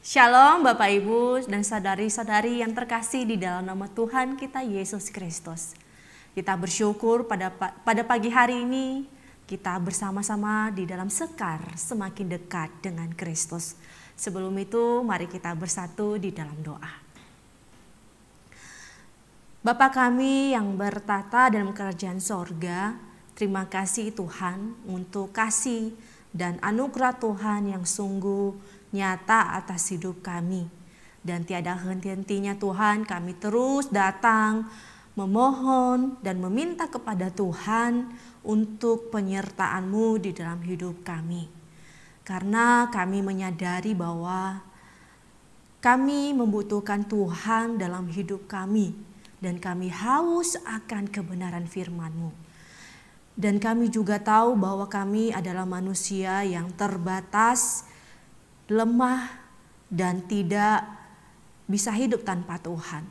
Shalom Bapak Ibu dan saudari-saudari yang terkasih di dalam nama Tuhan kita Yesus Kristus. Kita bersyukur pada pagi hari ini kita bersama-sama di dalam sekar semakin dekat dengan Kristus. Sebelum itu mari kita bersatu di dalam doa. Bapa kami yang bertata dalam kerajaan sorga, terima kasih Tuhan untuk kasih dan anugerah Tuhan yang sungguh nyata atas hidup kami. Dan tiada henti-hentinya Tuhan, kami terus datang memohon dan meminta kepada Tuhan untuk penyertaan-Mu di dalam hidup kami. Karena kami menyadari bahwa kami membutuhkan Tuhan dalam hidup kami. Dan kami haus akan kebenaran firman-Mu. Dan kami juga tahu bahwa kami adalah manusia yang terbatas, lemah, dan tidak bisa hidup tanpa Tuhan.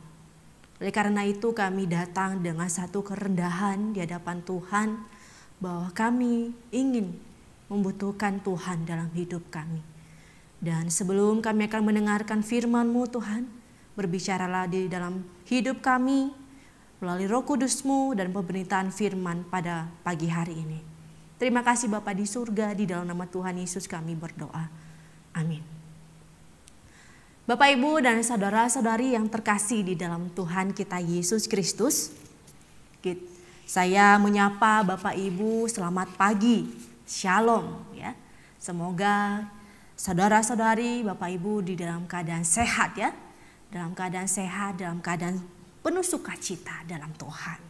Oleh karena itu kami datang dengan satu kerendahan di hadapan Tuhan, bahwa kami ingin membutuhkan Tuhan dalam hidup kami. Dan sebelum kami akan mendengarkan firman-Mu Tuhan, berbicaralah di dalam hidup kami melalui Roh Kudus-Mu dan pemberitaan firman pada pagi hari ini. Terima kasih Bapa di surga, di dalam nama Tuhan Yesus kami berdoa. Amin. Bapak, Ibu, dan saudara-saudari yang terkasih di dalam Tuhan kita Yesus Kristus, saya menyapa Bapak Ibu selamat pagi, Shalom ya. Semoga saudara-saudari Bapak Ibu di dalam keadaan sehat ya. Dalam keadaan sehat, dalam keadaan penuh sukacita dalam Tuhan.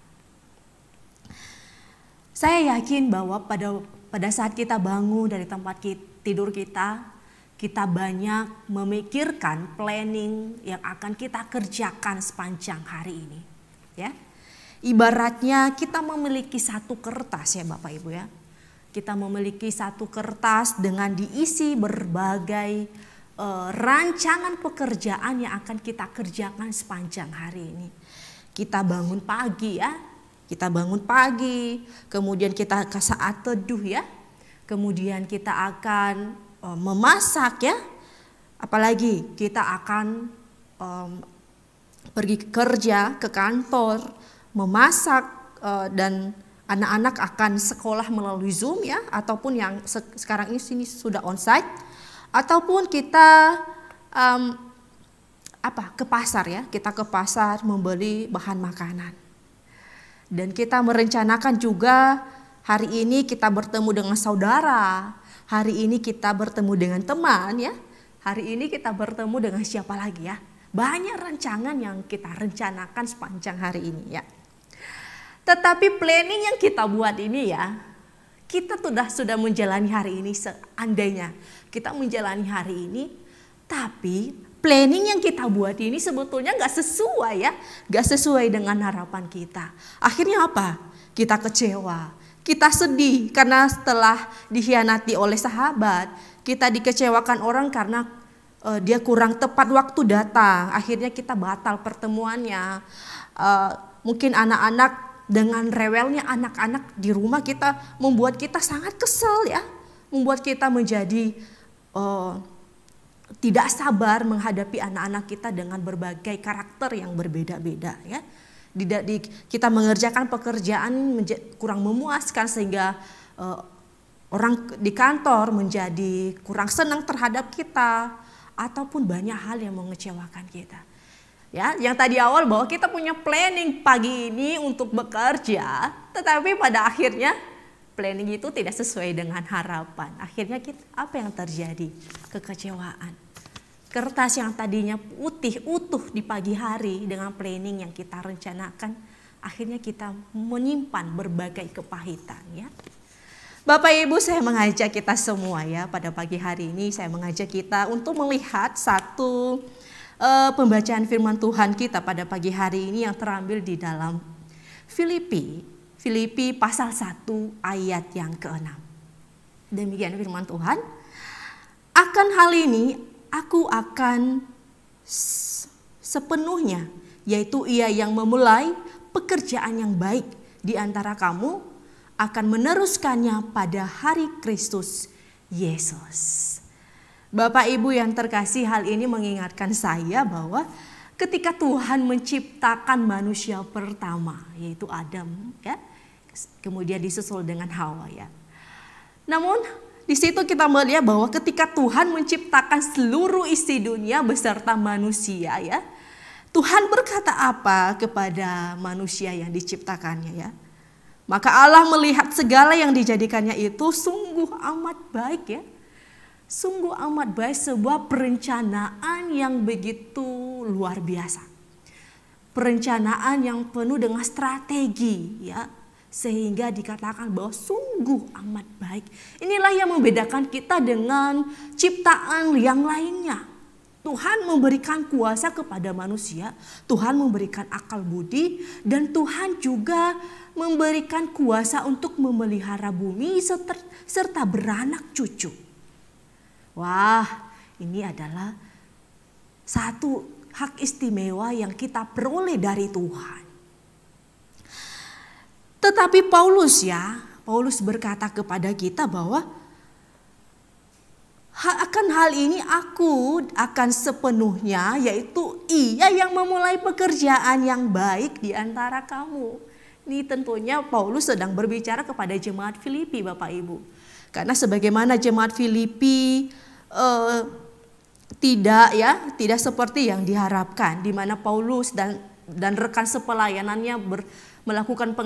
Saya yakin bahwa pada saat kita bangun dari tempat tidur kita banyak memikirkan planning yang akan kita kerjakan sepanjang hari ini. Ya, ibaratnya kita memiliki satu kertas ya Bapak Ibu ya. Kita memiliki satu kertas dengan diisi berbagai rancangan pekerjaan yang akan kita kerjakan sepanjang hari ini. Kita bangun pagi ya, kemudian kita ke saat teduh ya, kemudian kita akan memasak ya, apalagi kita akan pergi kerja ke kantor, memasak dan anak-anak akan sekolah melalui Zoom ya, ataupun yang sekarang ini sudah onsite. Ataupun kita ke pasar ya, kita ke pasar membeli bahan makanan. Dan kita merencanakan juga hari ini kita bertemu dengan saudara, hari ini kita bertemu dengan teman ya, hari ini kita bertemu dengan siapa lagi ya. Banyak rancangan yang kita rencanakan sepanjang hari ini ya. Tetapi planning yang kita buat ini ya, kita sudah menjalani hari ini seandainya kita menjalani hari ini, tapi planning yang kita buat ini sebetulnya gak sesuai ya, gak sesuai dengan harapan kita. Akhirnya apa? Kita kecewa, kita sedih karena setelah dikhianati oleh sahabat, kita dikecewakan orang karena dia kurang tepat waktu datang. Akhirnya kita batal pertemuannya. Mungkin anak-anak dengan rewelnya anak-anak di rumah kita membuat kita sangat kesal ya, membuat kita menjadi tidak sabar menghadapi anak-anak kita dengan berbagai karakter yang berbeda-beda ya. Kita mengerjakan pekerjaan kurang memuaskan sehingga orang di kantor menjadi kurang senang terhadap kita, ataupun banyak hal yang mengecewakan kita. Ya, yang tadi awal bahwa kita punya planning pagi ini untuk bekerja, tetapi pada akhirnya planning itu tidak sesuai dengan harapan. Akhirnya apa yang terjadi? Kekecewaan. Kertas yang tadinya putih utuh di pagi hari dengan planning yang kita rencanakan, akhirnya kita menyimpan berbagai kepahitan ya. Bapak Ibu, saya mengajak kita semua ya pada pagi hari ini, saya mengajak kita untuk melihat satu pembacaan firman Tuhan kita pada pagi hari ini yang terambil di dalam Filipi pasal 1 ayat yang ke-6. Demikian firman Tuhan. Akan hal ini aku akan sepenuhnya, yaitu ia yang memulai pekerjaan yang baik di antara kamu akan meneruskannya pada hari Kristus Yesus. Bapak Ibu yang terkasih, hal ini mengingatkan saya bahwa ketika Tuhan menciptakan manusia pertama, yaitu Adam, ya, kemudian disusul dengan Hawa, ya. Namun di situ kita melihat bahwa ketika Tuhan menciptakan seluruh isi dunia beserta manusia, ya, Tuhan berkata apa kepada manusia yang diciptakannya, ya? Maka Allah melihat segala yang dijadikannya itu sungguh amat baik, ya. Sungguh amat baik, sebuah perencanaan yang begitu luar biasa. Perencanaan yang penuh dengan strategi, ya. Sehingga dikatakan bahwa sungguh amat baik. Inilah yang membedakan kita dengan ciptaan yang lainnya. Tuhan memberikan kuasa kepada manusia, Tuhan memberikan akal budi, dan Tuhan juga memberikan kuasa untuk memelihara bumi serta beranak cucu. Wah, ini adalah satu hak istimewa yang kita peroleh dari Tuhan. Tetapi Paulus berkata kepada kita bahwa akan hal ini aku akan sepenuhnya, yaitu Ia yang memulai pekerjaan yang baik di antara kamu. Ini tentunya Paulus sedang berbicara kepada jemaat Filipi, Bapak Ibu. Karena sebagaimana jemaat Filipi tidak seperti yang diharapkan, di mana Paulus dan rekan sepelayanannya melakukan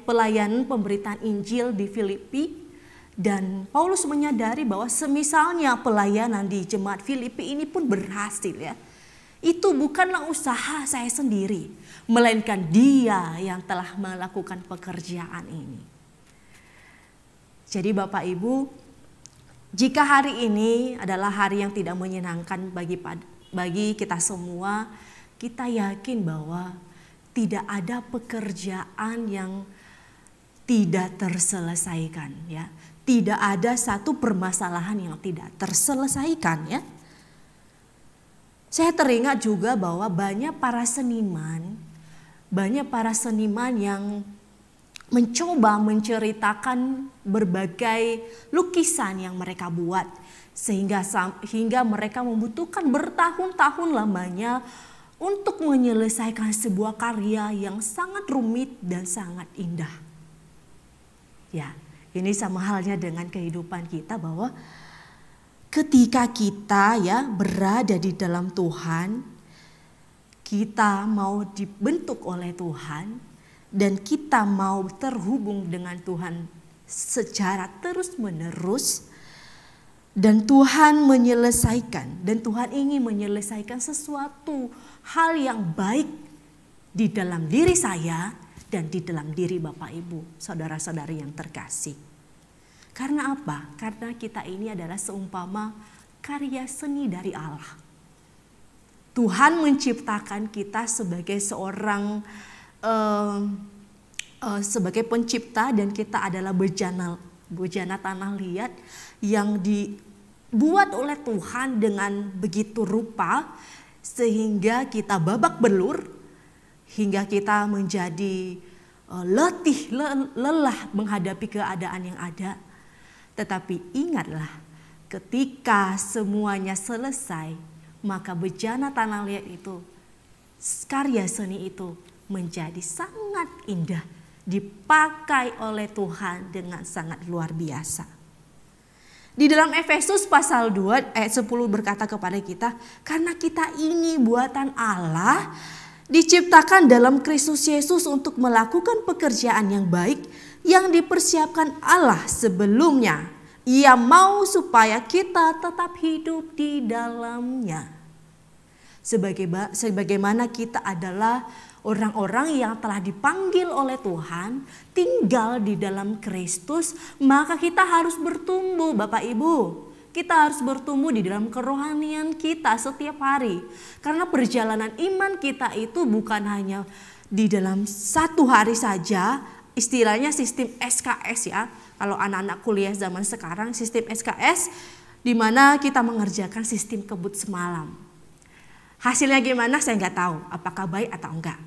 pelayanan pemberitaan Injil di Filipi. Dan Paulus menyadari bahwa semisalnya pelayanan di jemaat Filipi ini pun berhasil, ya. Itu bukanlah usaha saya sendiri, melainkan Dia yang telah melakukan pekerjaan ini. Jadi Bapak Ibu, jika hari ini adalah hari yang tidak menyenangkan bagi kita semua, kita yakin bahwa tidak ada pekerjaan yang tidak terselesaikan, ya. Tidak ada satu permasalahan yang tidak terselesaikan, ya. Saya teringat juga bahwa banyak para seniman yang mencoba menceritakan berbagai lukisan yang mereka buat, hingga mereka membutuhkan bertahun-tahun lamanya untuk menyelesaikan sebuah karya yang sangat rumit dan sangat indah. Ya, ini sama halnya dengan kehidupan kita, bahwa ketika kita, ya, berada di dalam Tuhan, kita mau dibentuk oleh Tuhan dan kita mau terhubung dengan Tuhan secara terus-menerus, dan Tuhan menyelesaikan, dan Tuhan ingin menyelesaikan sesuatu hal yang baik di dalam diri saya dan di dalam diri Bapak Ibu, saudara-saudari yang terkasih. Karena apa? Karena kita ini adalah seumpama karya seni dari Allah. Tuhan menciptakan kita sebagai seorang sebagai pencipta, dan kita adalah bejana tanah liat yang dibuat oleh Tuhan dengan begitu rupa sehingga kita babak belur, hingga kita menjadi letih, lelah menghadapi keadaan yang ada. Tetapi ingatlah, ketika semuanya selesai, maka bejana tanah liat itu, karya seni itu menjadi sangat indah, dipakai oleh Tuhan dengan sangat luar biasa. Di dalam Efesus pasal 2 ayat 10 berkata kepada kita, karena kita ini buatan Allah, diciptakan dalam Kristus Yesus untuk melakukan pekerjaan yang baik yang dipersiapkan Allah sebelumnya. Ia mau supaya kita tetap hidup di dalamnya. Sebagaimana kita adalah orang-orang yang telah dipanggil oleh Tuhan, tinggal di dalam Kristus, maka kita harus bertumbuh, Bapak Ibu. Kita harus bertumbuh di dalam kerohanian kita setiap hari. Karena perjalanan iman kita itu bukan hanya di dalam satu hari saja, istilahnya sistem SKS, ya. Kalau anak-anak kuliah zaman sekarang, sistem SKS, di mana kita mengerjakan sistem kebut semalam. Hasilnya gimana saya nggak tahu, apakah baik atau enggak.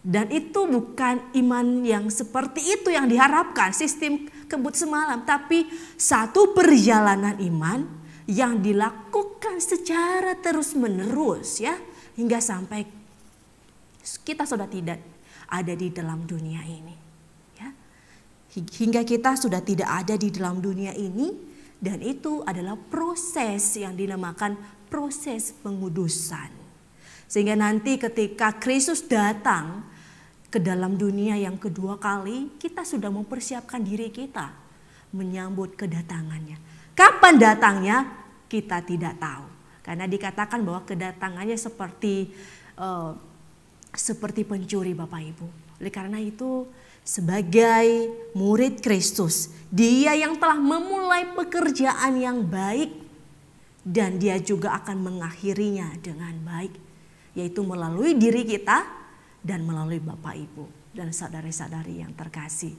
Dan itu bukan iman yang seperti itu yang diharapkan, sistem kebut semalam. Tapi satu perjalanan iman yang dilakukan secara terus-menerus ya, hingga sampai kita sudah tidak ada di dalam dunia ini ya. Hingga kita sudah tidak ada di dalam dunia ini, dan itu adalah proses yang dinamakan proses pengudusan. Sehingga nanti ketika Kristus datang ke dalam dunia yang kedua kali, kita sudah mempersiapkan diri kita menyambut kedatangannya. Kapan datangnya kita tidak tahu, karena dikatakan bahwa kedatangannya seperti pencuri, Bapak Ibu. Oleh karena itu, sebagai murid Kristus, Dia yang telah memulai pekerjaan yang baik, dan Dia juga akan mengakhirinya dengan baik, yaitu melalui diri kita dan melalui Bapak Ibu dan saudari-saudari yang terkasih.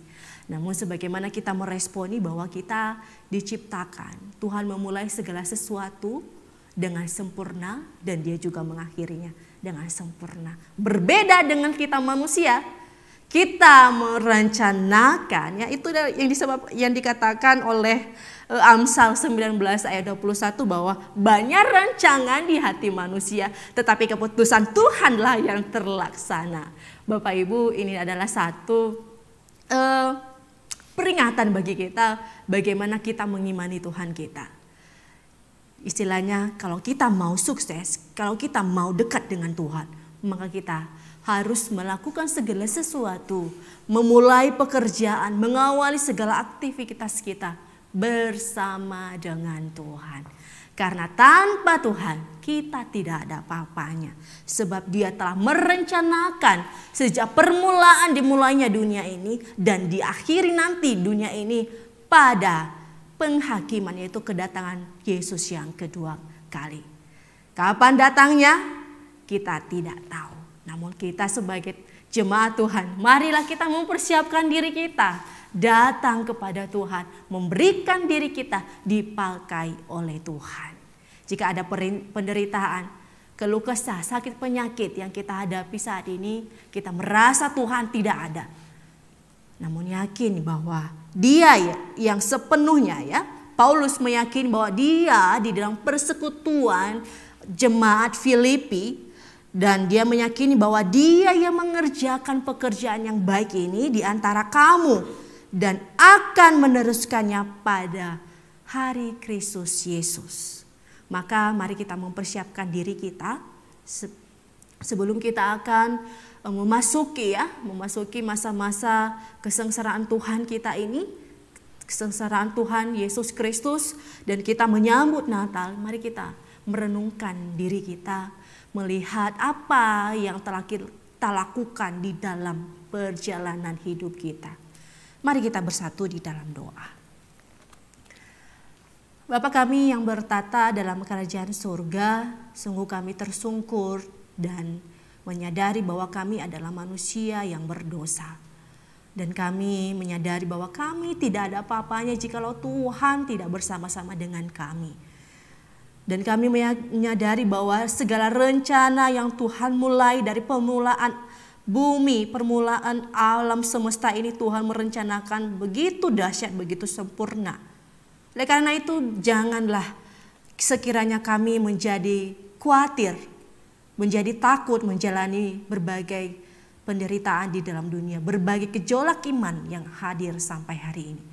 Namun sebagaimana kita meresponi bahwa kita diciptakan, Tuhan memulai segala sesuatu dengan sempurna, dan Dia juga mengakhirinya dengan sempurna. Berbeda dengan kita manusia, kita merencanakan, ya itu yang dikatakan oleh Amsal 19 ayat 21 bahwa banyak rancangan di hati manusia, tetapi keputusan Tuhanlah yang terlaksana. Bapak Ibu, ini adalah satu peringatan bagi kita bagaimana kita mengimani Tuhan kita. Istilahnya, kalau kita mau sukses, kalau kita mau dekat dengan Tuhan, maka kita harus melakukan segala sesuatu, memulai pekerjaan, mengawali segala aktivitas kita bersama dengan Tuhan. Karena tanpa Tuhan kita tidak ada apa-apanya. Sebab Dia telah merencanakan sejak permulaan dimulainya dunia ini, dan diakhiri nanti dunia ini pada penghakiman, yaitu kedatangan Yesus yang kedua kali. Kapan datangnya kita tidak tahu. Namun kita sebagai jemaat Tuhan, marilah kita mempersiapkan diri kita, datang kepada Tuhan, memberikan diri kita dipakai oleh Tuhan. Jika ada penderitaan, keluh kesah, sakit penyakit yang kita hadapi saat ini, kita merasa Tuhan tidak ada. Namun yakin bahwa Dia yang sepenuhnya ya, Paulus meyakini bahwa dia di dalam persekutuan jemaat Filipi, dan dia meyakini bahwa Dia yang mengerjakan pekerjaan yang baik ini di antara kamu, dan akan meneruskannya pada hari Kristus Yesus. Maka mari kita mempersiapkan diri kita sebelum kita akan memasuki masa-masa kesengsaraan Tuhan kita ini, kesengsaraan Tuhan Yesus Kristus, dan kita menyambut Natal. Mari kita merenungkan diri kita, melihat apa yang telah kita lakukan di dalam perjalanan hidup kita. Mari kita bersatu di dalam doa. Bapa kami yang bertata dalam kerajaan surga, sungguh kami tersungkur dan menyadari bahwa kami adalah manusia yang berdosa. Dan kami menyadari bahwa kami tidak ada apa-apanya jikalau Tuhan tidak bersama-sama dengan kami. Dan kami menyadari bahwa segala rencana yang Tuhan mulai dari permulaan bumi, permulaan alam semesta ini, Tuhan merencanakan begitu dahsyat, begitu sempurna. Oleh karena itu janganlah sekiranya kami menjadi khawatir, menjadi takut menjalani berbagai penderitaan di dalam dunia, berbagai gejolak iman yang hadir sampai hari ini.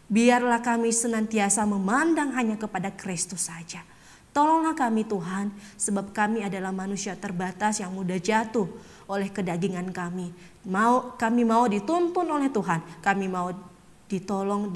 Biarlah kami senantiasa memandang hanya kepada Kristus saja. Tolonglah kami Tuhan, sebab kami adalah manusia terbatas yang mudah jatuh oleh kedagingan kami. Kami mau dituntun oleh Tuhan, kami mau ditolong,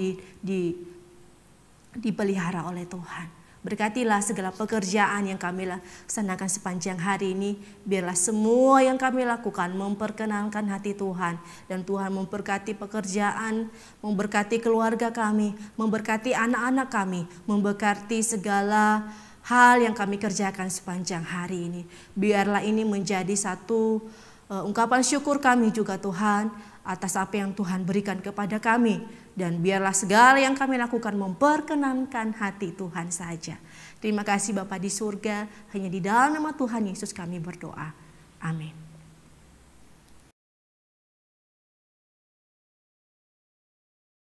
dipelihara oleh Tuhan. Berkatilah segala pekerjaan yang kami laksanakan sepanjang hari ini. Biarlah semua yang kami lakukan memperkenankan hati Tuhan. Dan Tuhan memberkati pekerjaan, memberkati keluarga kami, memberkati anak-anak kami, memberkati segala hal yang kami kerjakan sepanjang hari ini. Biarlah ini menjadi satu ungkapan syukur kami juga Tuhan atas apa yang Tuhan berikan kepada kami. Dan biarlah segala yang kami lakukan memperkenankan hati Tuhan saja. Terima kasih Bapa di surga, hanya di dalam nama Tuhan Yesus kami berdoa. Amin.